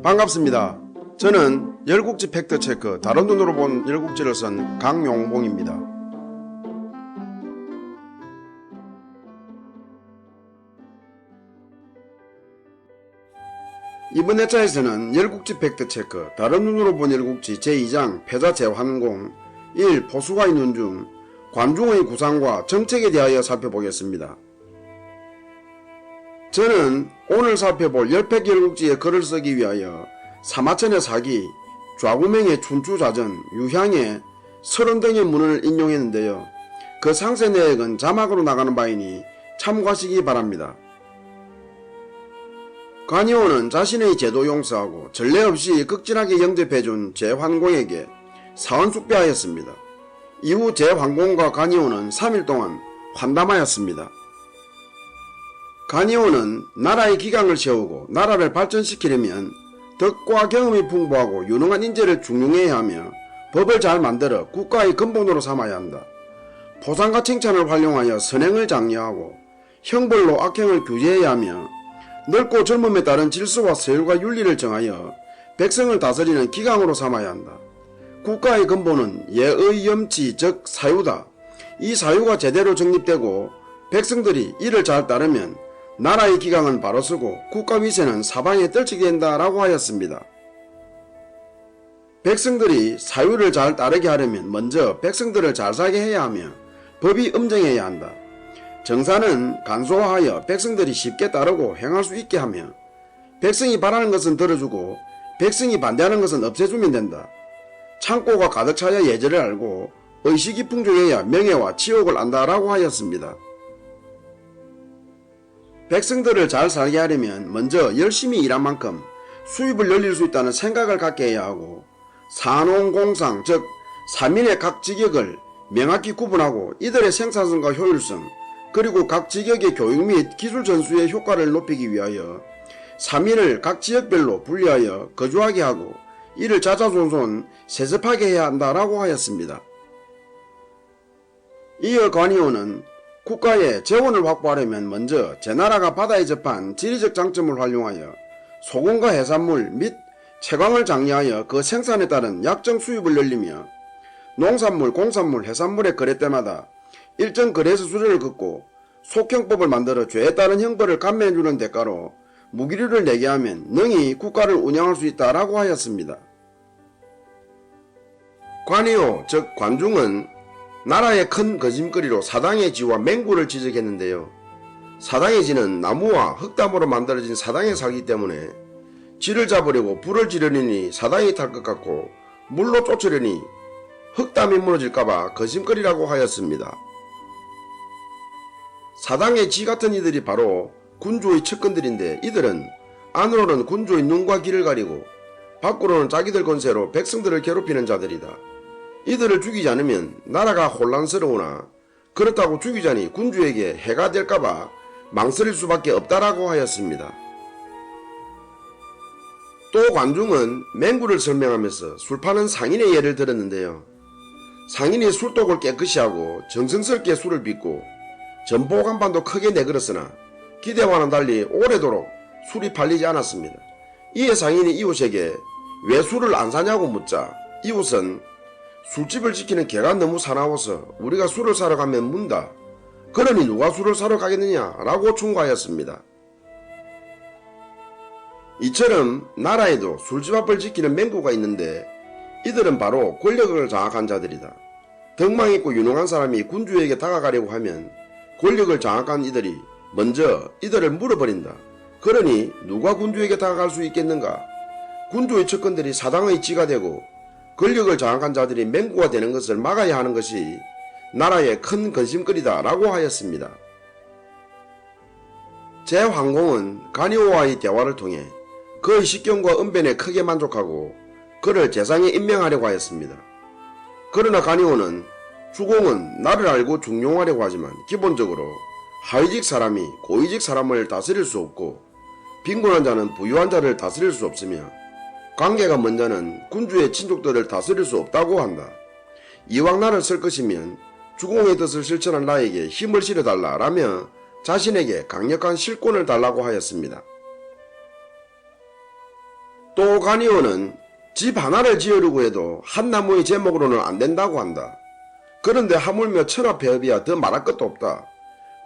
반갑습니다. 저는 열국지 팩트체크 다른 눈으로 본 열국지를 쓴 강용봉입니다. 이번 회차에서는 열국지 팩트체크 다른 눈으로 본 열국지 제2장 패자 재환공 1. 포수가 있는 중 관중의 구상과 정책에 대하여 살펴보겠습니다. 저는 오늘 살펴볼 열팩 열국지의 글을 쓰기 위하여 사마천의 사기, 좌구명의 춘추자전, 유향의 30등의 문헌을 인용했는데요. 그 상세 내역은 자막으로 나가는 바이니 참고하시기 바랍니다. 관이호는 자신의 제도 용서하고 전례 없이 극진하게 영접해준 제환공에게 사원 숙배하였습니다. 이후 제환공과 관이호는 3일 동안 환담하였습니다. 관이호는 나라의 기강을 세우고 나라를 발전시키려면 덕과 경험이 풍부하고 유능한 인재를 중용해야 하며 법을 잘 만들어 국가의 근본으로 삼아야 한다. 포상과 칭찬을 활용하여 선행을 장려하고 형벌로 악행을 규제해야 하며 넓고 젊음에 따른 질서와 서열과 윤리를 정하여 백성을 다스리는 기강으로 삼아야 한다. 국가의 근본은 예의 염치 즉 사유다. 이 사유가 제대로 정립되고 백성들이 이를 잘 따르면 나라의 기강은 바로 서고 국가 위세는 사방에 떨치게 된다라고 하였습니다. 백성들이 사유를 잘 따르게 하려면 먼저 백성들을 잘 살게 해야 하며 법이 엄정해야 한다. 정사는 간소화하여 백성들이 쉽게 따르고 행할 수 있게 하며 백성이 바라는 것은 들어주고 백성이 반대하는 것은 없애주면 된다. 창고가 가득 차야 예절을 알고 의식이 풍족해야 명예와 치욕을 안다라고 하였습니다. 백성들을 잘 살게 하려면 먼저 열심히 일한 만큼 수입을 늘릴 수 있다는 생각을 갖게 해야 하고 산홍공상 즉 사민의 각 직역을 명확히 구분하고 이들의 생산성과 효율성 그리고 각 직역의 교육 및 기술 전수의 효과를 높이기 위하여 사민을 각 지역별로 분리하여 거주하게 하고 이를 자자손손 세습하게 해야 한다라고 하였습니다. 이어 관이호는 국가에 재원을 확보하려면 먼저 제나라가 바다에 접한 지리적 장점을 활용하여 소금과 해산물 및 채광을 장려하여 그 생산에 따른 약정 수입을 늘리며 농산물, 공산물, 해산물의 거래 때마다 일정 거래소 수수료를 긋고 속형법을 만들어 죄에 따른 형벌을 감면해주는 대가로 무기료를 내게 하면 능히 국가를 운영할 수 있다라고 하였습니다. 관이호 즉 관중은 나라의 큰 거짓거리로 사당의 지와 맹구를 지적했는데요. 사당의 지는 나무와 흙담으로 만들어진 사당의 살기 때문에 지를 잡으려고 불을 지르려니 사당이 탈 것 같고 물로 쫓으려니 흙담이 무너질까봐 거짓거리라고 하였습니다. 사당의 지 같은 이들이 바로 군주의 측근들인데 이들은 안으로는 군주의 눈과 귀를 가리고 밖으로는 자기들 권세로 백성들을 괴롭히는 자들이다. 이들을 죽이지 않으면 나라가 혼란스러우나 그렇다고 죽이자니 군주에게 해가 될까봐 망설일 수밖에 없다라고 하였습니다. 또 관중은 맹구를 설명하면서 술 파는 상인의 예를 들었는데요. 상인이 술독을 깨끗이 하고 정성스럽게 술을 빚고 점포 간판도 크게 내걸었으나 기대와는 달리 오래도록 술이 팔리지 않았습니다. 이에 상인이 이웃에게 왜 술을 안 사냐고 묻자 이웃은 술집을 지키는 개가 너무 사나워서 우리가 술을 사러 가면 문다. 그러니 누가 술을 사러 가겠느냐 라고 충고하였습니다. 이처럼 나라에도 술집 앞을 지키는 맹구가 있는데 이들은 바로 권력을 장악한 자들이다. 덕망있고 유능한 사람이 군주에게 다가가려고 하면 권력을 장악한 이들이 먼저 이들을 물어버린다. 그러니 누가 군주에게 다가갈 수 있겠는가? 군주의 측근들이 사당의 지가 되고 권력을 장악한 자들이 맹구가 되는 것을 막아야 하는 것이 나라의 큰 근심거리다 라고 하였습니다. 제환공은 관이호와의 대화를 통해 그의 식견과 언변에 크게 만족하고 그를 재상에 임명하려고 하였습니다. 그러나 관이호는 주공은 나를 알고 중용하려고 하지만 기본적으로 하위직 사람이 고위직 사람을 다스릴 수 없고 빈곤한 자는 부유한 자를 다스릴 수 없으며 관계가 먼 자는 군주의 친족들을 다스릴 수 없다고 한다. 이왕 나를 쓸 것이면 주공의 뜻을 실천한 나에게 힘을 실어달라 라며 자신에게 강력한 실권을 달라고 하였습니다. 또 간이오는 집 하나를 지으려고 해도 한 나무의 제목으로는 안 된다고 한다. 그런데 하물며 천하폐업이야 더 말할 것도 없다.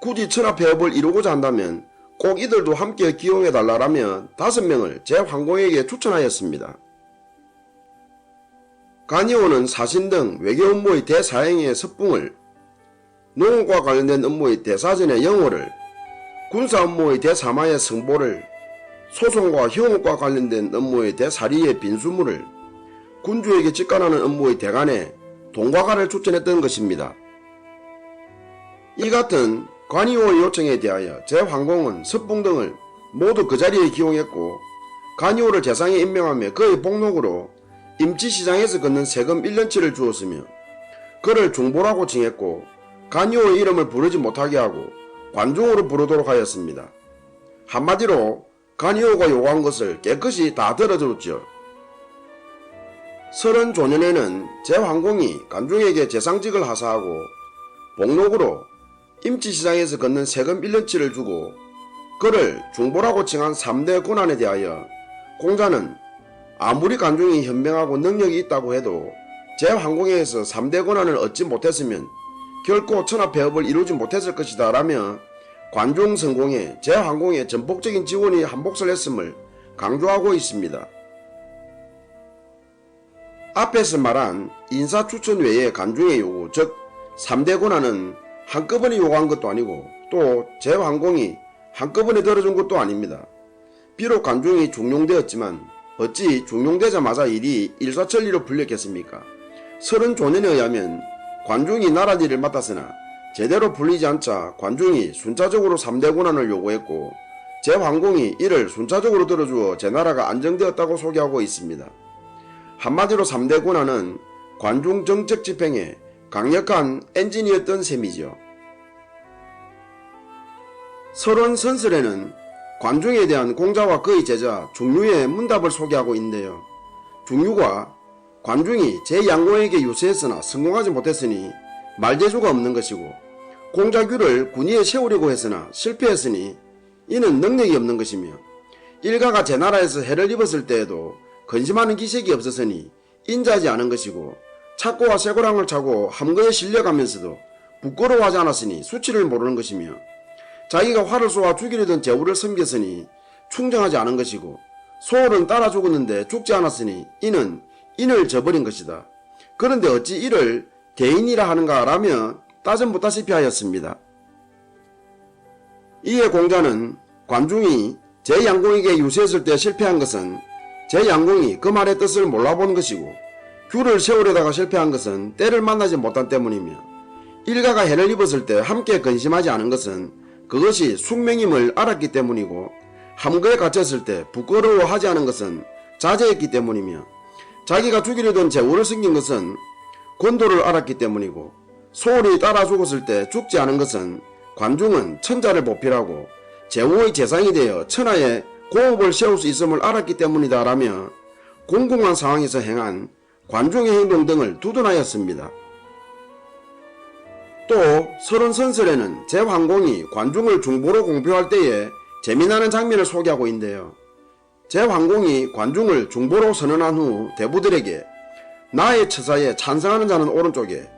굳이 천하폐업을 이루고자 한다면 꼭 이들도 함께 기용해달라라며 5명을 제황공에게 추천하였습니다. 간이오는 사신 등 외교 업무의 대사행의 섭붕을, 농업과 관련된 업무의 대사전의 영호를, 군사 업무의 대사마의 성보를, 소송과 형업과 관련된 업무의 대사리의 빈수물을, 군주에게 직관하는 업무의 대간에 동과가를 추천했던 것입니다. 이 같은 간이오의 요청에 대하여 제황공은 섭붕 등을 모두 그 자리에 기용했고 간이오를 재상에 임명하며 그의 복록으로 임치시장에서 걷는 세금 1년치를 주었으며 그를 중보라고 칭했고 간이오의 이름을 부르지 못하게 하고 관중으로 부르도록 하였습니다. 한마디로 간이오가 요구한 것을 깨끗이 다 들어줬죠. 설은 조년에는 제황공이 관중에게 재상직을 하사하고 복록으로 임치시장에서 걷는 세금 1년치를 주고 그를 중보라고 칭한 3대 권한에 대하여 공자는 아무리 관중이 현명하고 능력이 있다고 해도 제황공에게서 3대 권한을 얻지 못했으면 결코 천하폐업을 이루지 못했을 것이다 라며 관중 성공에 제황공의 전폭적인 지원이 한몫을 했음을 강조하고 있습니다. 앞에서 말한 인사추천 외의 관중의 요구 즉 3대 권한은 한꺼번에 요구한 것도 아니고 또 제황공이 한꺼번에 들어준 것도 아닙니다. 비록 관중이 중용되었지만 어찌 중용되자마자 일이 일사천리로 풀렸겠습니까? 설은 조년에 의하면 관중이 나라일을 맡았으나 제대로 풀리지 않자 관중이 순차적으로 3대 권한을 요구했고 제황공이 이를 순차적으로 들어주어 제나라가 안정되었다고 소개하고 있습니다. 한마디로 3대 권한은 관중 정책 집행에 강력한 엔진이었던 셈이죠. 설원 선설에는 관중에 대한 공자와 그의 제자 중유의 문답을 소개하고 있는데요. 중유가 관중이 제양공에게 유세했으나 성공하지 못했으니 말재주가 없는 것이고 공자규를 군위에 세우려고 했으나 실패했으니 이는 능력이 없는 것이며 일가가 제나라에서 해를 입었을 때에도 근심하는 기색이 없었으니 인자하지 않은 것이고 착고와 쇠고랑을 차고 함거에 실려가면서도 부끄러워하지 않았으니 수치를 모르는 것이며 자기가 활을 쏘아 죽이려던 제후를 섬겼으니 충정하지 않은 것이고 소홀은 따라 죽었는데 죽지 않았으니 이는 인을 저버린 것이다. 그런데 어찌 이를 대인이라 하는가 라며 따져묻다시피 하였습니다. 이에 공자는 관중이 제양공에게 유세했을 때 실패한 것은 제양공이 그 말의 뜻을 몰라본 것이고 규를 세우려다가 실패한 것은 때를 만나지 못한 때문이며 일가가 해를 입었을 때 함께 근심하지 않은 것은 그것이 숙명임을 알았기 때문이고 함거에 갇혔을 때 부끄러워하지 않은 것은 자제했기 때문이며 자기가 죽이려던 제후를 숨긴 것은 권도를 알았기 때문이고 소홀히 따라 죽었을 때 죽지 않은 것은 관중은 천자를 보필하고 제후의 재상이 되어 천하에 공업을 세울 수 있음을 알았기 때문이다 라며 공공한 상황에서 행한 관중의 행동 등을 두둔하였습니다. 또 설원선설에는 제황공이 관중을 중보로 공표할 때에 재미나는 장면을 소개하고 있는데요. 제황공이 관중을 중보로 선언한 후 대부들에게 나의 처사에 찬성하는 자는 오른쪽에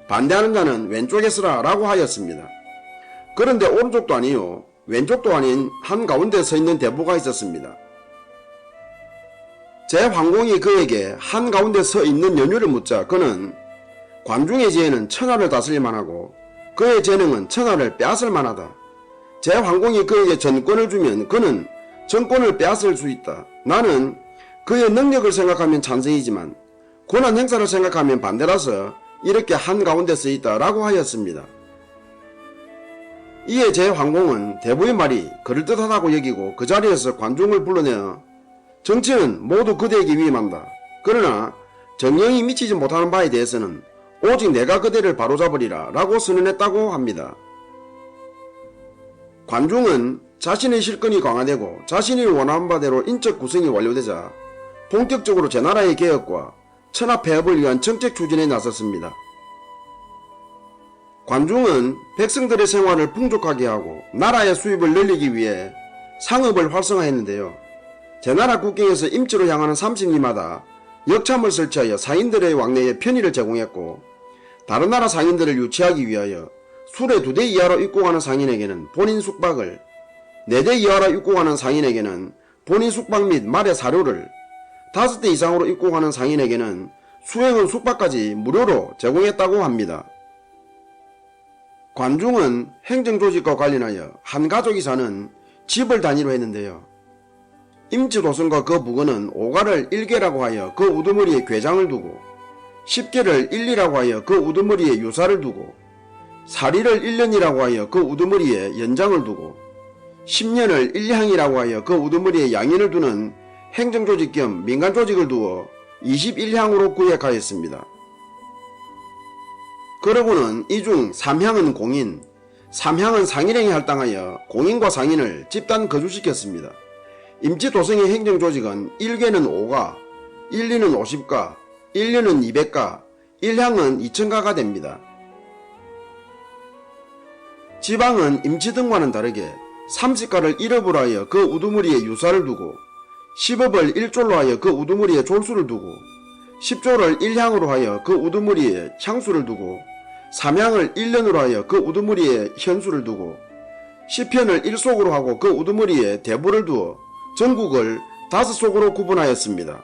반대하는 자는 왼쪽에 서라 라고 하였습니다. 그런데 오른쪽도 아니요 왼쪽도 아닌 한가운데 서 있는 대부가 있었습니다. 제황공이 그에게 한가운데 서 있는 연유를 묻자 그는 관중의 지혜는 천하를 다스릴 만하고 그의 재능은 천하를 빼앗을 만하다. 제황공이 그에게 전권을 주면 그는 정권을 빼앗을 수 있다. 나는 그의 능력을 생각하면 찬성이지만 권한 행사를 생각하면 반대라서 이렇게 한가운데 서 있다 라고 하였습니다. 이에 제황공은 대부의 말이 그럴듯하다고 여기고 그 자리에서 관중을 불러내어 정치는 모두 그대에게 위임한다. 그러나 정령이 미치지 못하는 바에 대해서는 오직 내가 그대를 바로잡으리라 라고 선언했다고 합니다. 관중은 자신의 실권이 강화되고 자신이 원하는 바대로 인적 구성이 완료되자 본격적으로 제나라의 개혁과 천하폐업을 위한 정책 추진에 나섰습니다. 관중은 백성들의 생활을 풍족하게 하고 나라의 수입을 늘리기 위해 상업을 활성화했는데요. 제나라 국경에서 임지로 향하는 30리마다 역참을 설치하여 상인들의 왕래에 편의를 제공했고, 다른 나라 상인들을 유치하기 위하여 술에 2대 이하로 입국하는 상인에게는 본인 숙박을, 4대 이하로 입국하는 상인에게는 본인 숙박 및 말의 사료를, 5대 이상으로 입국하는 상인에게는 수행원 숙박까지 무료로 제공했다고 합니다. 관중은 행정조직과 관련하여 한 가족이 사는 집을 단위로 했는데요. 임지도성과 그 부근은 5가를 1개라고 하여 그 우두머리에 궤장을 두고, 10개를 1리라고 하여 그 우두머리에 유사를 두고, 사리를 1년이라고 하여 그 우두머리에 연장을 두고, 10년을 1향이라고 하여 그 우두머리에 양인을 두는 행정조직 겸 민간조직을 두어 21향으로 구획하였습니다. 그러고는 이 중 3향은 공인, 3향은 상인에게 할당하여 공인과 상인을 집단 거주시켰습니다. 임지도성의 행정조직은 1개는 5가, 1리는 50가, 1년은 200가, 1향은 2000가가 됩니다. 지방은 임지등과는 다르게 30가를 1업으로 하여 그 우두머리에 유사를 두고, 10업을 1졸로 하여 그 우두머리에 졸수를 두고, 10졸을 1향으로 하여 그 우두머리에 향수를 두고, 3향을 1년으로 하여 그 우두머리에 현수를 두고, 10편을 1속으로 하고 그 우두머리에 대부를 두어 전국을 5속으로 구분하였습니다.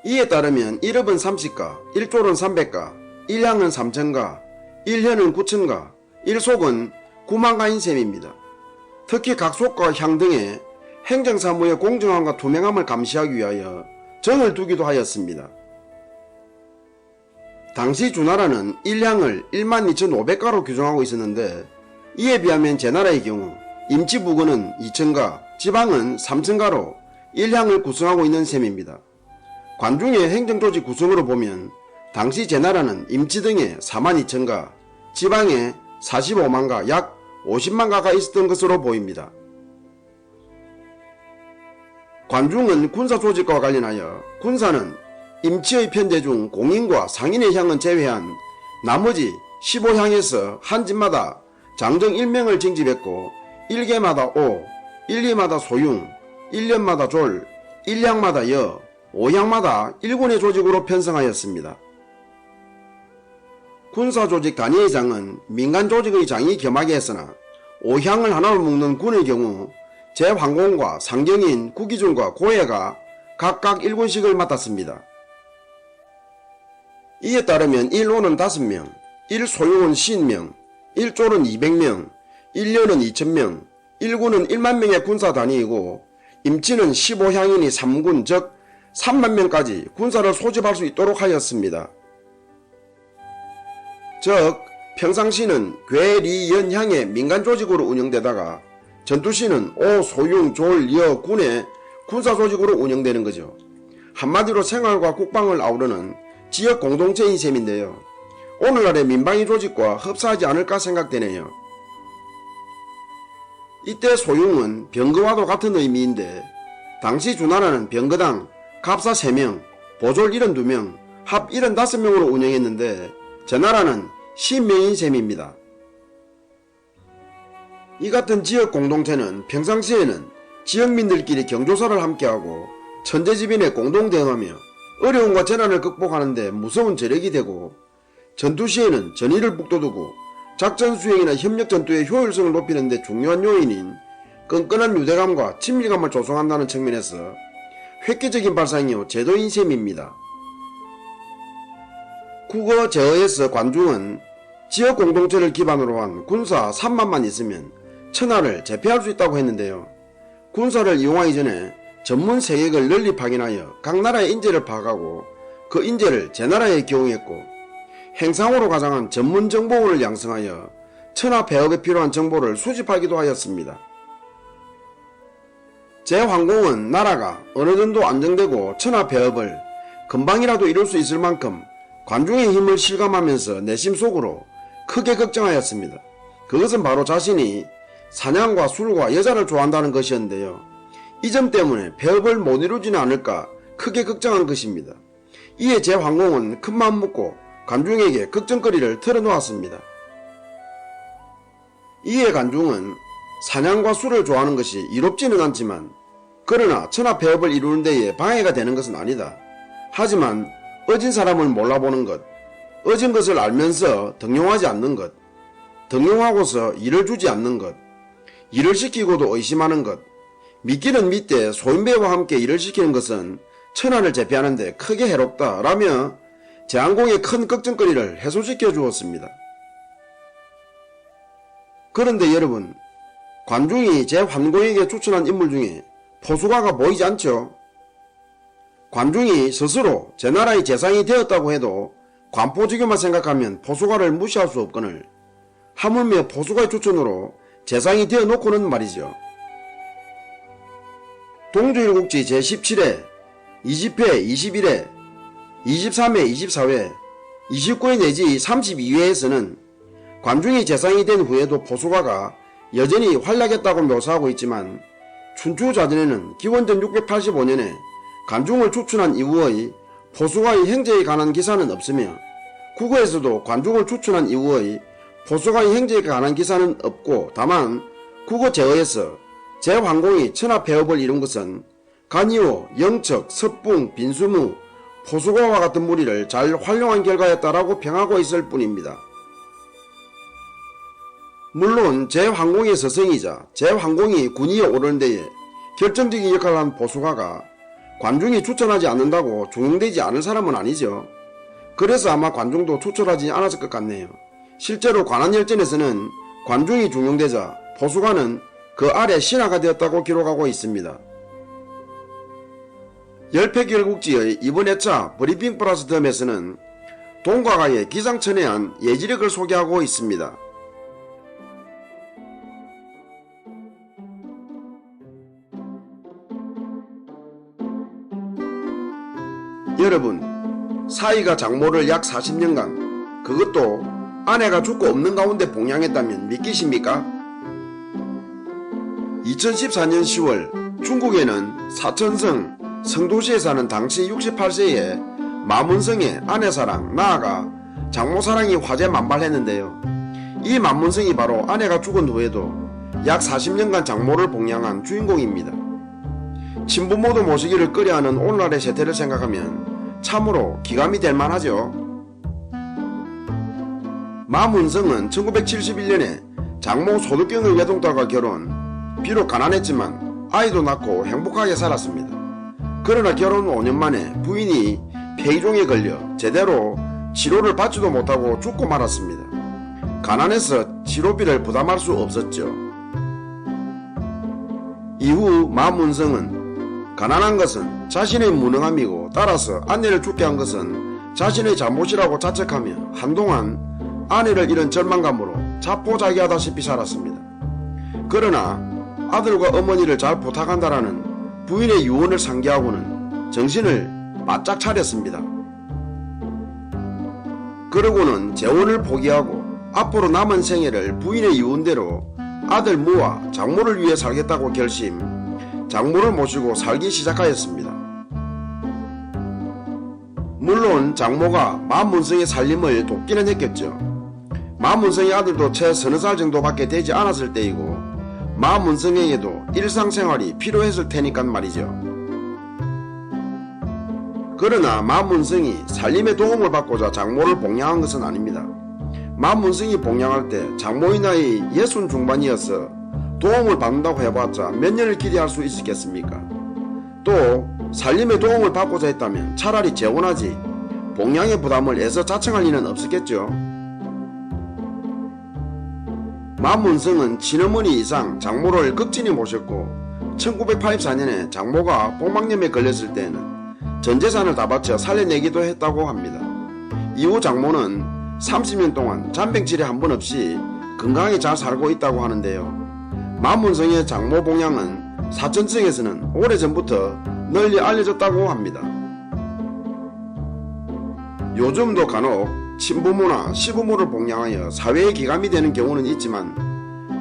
이에 따르면 1업은 30가, 1졸은 300가, 1향은 3000가, 1현은 9000가, 1속은 9만가인 셈입니다. 특히 각 속과 향 등의 행정사무의 공정함과 투명함을 감시하기 위하여 정을 두기도 하였습니다. 당시 주나라는 1향을 12,500가로 규정하고 있었는데, 이에 비하면 제나라의 경우 임지부근은 2000가, 지방은 3000가로 1향을 구성하고 있는 셈입니다. 관중의 행정조직 구성으로 보면 당시 제나라는 임지 등에 42,000가, 지방에 45만가, 약 50만가가 있었던 것으로 보입니다. 관중은 군사조직과 관련하여 군사는 임치의 편제 중 공인과 상인의 향은 제외한 나머지 15향에서 한 집마다 장정 1명을 징집했고, 1개마다 5, 1리마다 소융, 1년마다 졸, 1향마다 여, 5향마다 1군의 조직으로 편성하였습니다. 군사조직 단위의 장은 민간조직의 장이 겸하게 했으나 5향을 하나로 묶는 군의 경우 제황공과 상경인, 구기준과 고해가 각각 1군씩을 맡았습니다. 이에 따르면 1호는 5명, 1소용은 50명, 1졸은 200명, 1년은 2000명, 1군은 1만명의 군사 단위이고, 임치는 15향인이 3군 즉 3만명까지 군사를 소집할 수 있도록 하였습니다. 즉 평상시는 괴, 리, 연, 향의 민간조직으로 운영되다가 전투시는 오, 소융, 졸, 여, 군의 군사조직으로 운영되는 거죠. 한마디로 생활과 국방을 아우르는 지역 공동체인 셈인데요. 오늘날의 민방위 조직과 흡사하지 않을까 생각되네요. 이때 소융은 병거와도 같은 의미인데, 당시 주나라는 병거당 갑사 3명, 보졸 72명, 합 75명으로 운영했는데 제나라는 10명인 셈입니다. 이 같은 지역 공동체는 평상시에는 지역민들끼리 경조사를 함께하고 천재지변에 공동대응하며 어려움과 재난을 극복하는 데 무서운 저력이 되고, 전투시에는 전의를 북돋우고 작전 수행이나 협력 전투의 효율성을 높이는 데 중요한 요인인 끈끈한 유대감과 친밀감을 조성한다는 측면에서 획기적인 발상이요 제도인 셈입니다. 국어 제어에서 관중은 지역 공동체를 기반으로 한 군사 3만만 있으면 천하를 제패할 수 있다고 했는데요. 군사를 이용하기 전에 전문 세력을 널리 파견하여 각 나라의 인재를 파악하고 그 인재를 제나라에 기용했고, 행상으로 가장한 전문 정보원을 양성하여 천하 폐업에 필요한 정보를 수집하기도 하였습니다. 제황공은 나라가 어느 정도 안정되고 천하 폐업을 금방이라도 이룰 수 있을 만큼 관중의 힘을 실감하면서 내심 속으로 크게 걱정하였습니다. 그것은 바로 자신이 사냥과 술과 여자를 좋아한다는 것이었는데요. 이 점 때문에 폐업을 못 이루지는 않을까 크게 걱정한 것입니다. 이에 제황공은 큰마음 먹고 관중에게 걱정거리를 털어놓았습니다. 이에 관중은 사냥과 술을 좋아하는 것이 이롭지는 않지만 그러나 천하폐업을 이루는 데에 방해가 되는 것은 아니다. 하지만 어진 사람을 몰라보는 것, 어진 것을 알면서 등용하지 않는 것, 등용하고서 일을 주지 않는 것, 일을 시키고도 의심하는 것, 믿기는 믿되 소인배와 함께 일을 시키는 것은 천하를 제패하는 데 크게 해롭다 라며 제한공의 큰 걱정거리를 해소시켜 주었습니다. 그런데 여러분, 관중이 제환공에게 추천한 인물 중에 포수가가 보이지 않죠? 관중이 스스로 제 나라의 재상이 되었다고 해도 관포지교만 생각하면 포수가를 무시할 수 없거늘 하물며 포수가의 추천으로 재상이 되어 놓고는 말이죠. 동주일국지 제17회, 20회, 21회, 23회, 24회, 29회 내지 32회에서는 관중이 재상이 된 후에도 포수가가 여전히 활약했다고 묘사하고 있지만 춘추자전에는 기원전 685년에 관중을 추천한 이후의 포수가의 행제에 관한 기사는 없으며 국어에서도 관중을 추천한 이후의 포수가의 행제에 관한 기사는 없고 다만 국어 제어에서 제환공이 천하폐업을 이룬 것은 간이호, 영척, 섭붕, 빈수무, 포수가와 같은 무리를 잘 활용한 결과였다라고 평하고 있을 뿐입니다. 물론 제환공의 서성이자 제환공이 군위에 오르는 데에 결정적인 역할을 한 포수가가 관중이 추천하지 않는다고 중용되지 않을 사람은 아니죠. 그래서 아마 관중도 추천하지 않았을 것 같네요. 실제로 관한열전에서는 관중이 중용되자 포수가는 그 아래 신하가 되었다고 기록하고 있습니다. 열패결국지의 이번 회차 브리핑 플러스 덤에서는 동과가의 기상천외한 예지력을 소개하고 있습니다. 여러분, 사위가 장모를 약 40년간 그것도 아내가 죽고 없는 가운데 봉양했다면 믿기십니까? 2014년 10월 중국에는 사천성 성도시에 사는 당시 68세의 마문성의 아내사랑 나아가 장모사랑이 화제 만발했는데요. 이 마문성이 바로 아내가 죽은 후에도 약 40년간 장모를 봉양한 주인공입니다. 친부모도 모시기를 꺼려하는 오늘날의 세태를 생각하면 참으로 기감이 될 만하죠. 마문성은 1971년에 장모 소득경의 외동딸과 결혼, 비록 가난했지만 아이도 낳고 행복하게 살았습니다. 그러나 결혼 5년 만에 부인이 폐기종에 걸려 제대로 치료를 받지도 못하고 죽고 말았습니다. 가난해서 치료비를 부담할 수 없었죠. 이후 마문성은 가난한 것은 자신의 무능함이고 따라서 아내를 죽게 한 것은 자신의 잘못이라고 자책하며 한동안 아내를 잃은 절망감으로 자포자기하다시피 살았습니다. 그러나 아들과 어머니를 잘 부탁한다라는 부인의 유언을 상기하고는 정신을 바짝 차렸습니다. 그러고는 재혼을 포기하고 앞으로 남은 생애를 부인의 유언대로 아들 무와 장모를 위해 살겠다고 결심, 장모를 모시고 살기 시작하였습니다. 물론 장모가 마문성의 살림을 돕기는 했겠죠. 마문성의 아들도 채 서너 살 정도밖에 되지 않았을 때이고 마문성에게도 일상생활이 필요했을 테니까 말이죠. 그러나 마문성이 살림에 도움을 받고자 장모를 봉양한 것은 아닙니다. 마문성이 봉양할 때 장모의 나이 60 중반이어서 도움을 받는다고 해봤자 몇 년을 기대할 수 있었겠습니까? 또 살림에 도움을 받고자 했다면 차라리 재혼하지 봉양의 부담을 애써 자청할 리는 없었겠죠. 마문성은 친어머니 이상 장모를 극진히 모셨고 1984년에 장모가 복막염에 걸렸을 때에는 전 재산을 다 바쳐 살려내기도 했다고 합니다. 이후 장모는 30년 동안 잔병치레 한 번 없이 건강하게 잘 살고 있다고 하는데요. 마문성의 장모 봉양은 사천성에서는 오래전부터 널리 알려졌다고 합니다. 요즘도 간혹 친부모나 시부모를 봉양하여 사회에 기감이 되는 경우는 있지만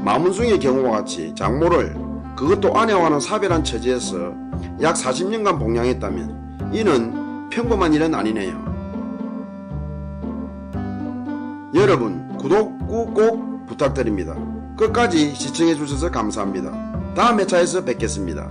마문성의 경우와 같이 장모를 그것도 아내와는 사별한 처지에서 약 40년간 봉양했다면 이는 평범한 일은 아니네요. 여러분 구독 꾹 부탁드립니다. 끝까지 시청해주셔서 감사합니다. 다음 회차에서 뵙겠습니다.